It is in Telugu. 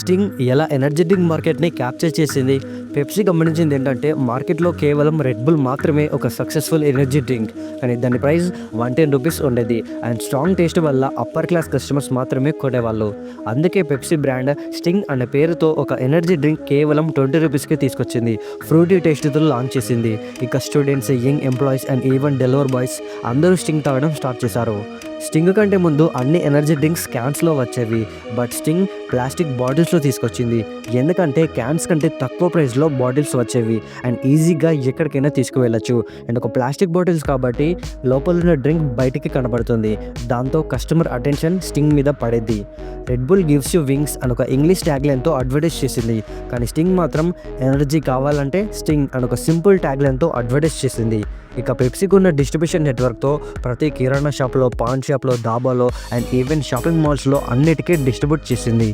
స్టింగ్ ఎలా ఎనర్జీ డ్రింక్ మార్కెట్ని క్యాప్చర్ చేసింది? పెప్సీ గమనించింది ఏంటంటే మార్కెట్లో కేవలం రెడ్ బుల్ మాత్రమే ఒక సక్సెస్ఫుల్ ఎనర్జీ డ్రింక్, కానీ దాని ప్రైస్ ₹110 ఉండేది. అండ్ స్ట్రాంగ్ టేస్ట్ వల్ల అప్పర్ క్లాస్ కస్టమర్స్ మాత్రమే కొనేవాళ్ళు. అందుకే పెప్సీ బ్రాండ్ స్టింగ్ అనే పేరుతో ఒక ఎనర్జీ డ్రింక్ కేవలం ₹20కే తీసుకొచ్చింది. ఫ్రూటీ టేస్ట్తో లాంచ్ చేసింది. ఇక students, young employees and even delivery boys అందరూ స్టింగ్ తాగడం స్టార్ట్ చేశారు. స్టింగ్ కంటే ముందు అన్ని ఎనర్జీ డ్రింక్స్ క్యాన్స్లో వచ్చేవి, బట్ స్టింగ్ ప్లాస్టిక్ బాటిల్స్లో తీసుకొచ్చింది. ఎందుకంటే క్యాన్స్ కంటే తక్కువ ప్రైస్లో బాటిల్స్ వచ్చేవి అండ్ ఈజీగా ఎక్కడికైనా తీసుకువెళ్ళచ్చు. అండ్ ఒక ప్లాస్టిక్ బాటిల్స్ కాబట్టి లోపల ఉన్న డ్రింక్ బయటికి కనబడుతుంది. దాంతో కస్టమర్ అటెన్షన్ స్టింగ్ మీద పడేది. Red bull gives you wings అని ఒక ఇంగ్లీష్ ట్యాగ్లైన్తో అడ్వర్టైజ్ చేసింది, కానీ స్టింగ్ మాత్రం ఎనర్జీ కావాలంటే స్టింగ్ అని ఒక సింపుల్ ట్యాగ్లైన్తో అడ్వర్టైజ్ చేసింది. ఇక పెప్సీకి ఉన్న డిస్ట్రిబ్యూషన్ నెట్వర్క్తో ప్రతి కిరాణా షాప్లో, పాన్ షాప్లో, ధాబాలో అండ్ ఈవెన్ షాపింగ్ మాల్స్లో అన్నిటికీ డిస్ట్రిబ్యూట్ చేసింది.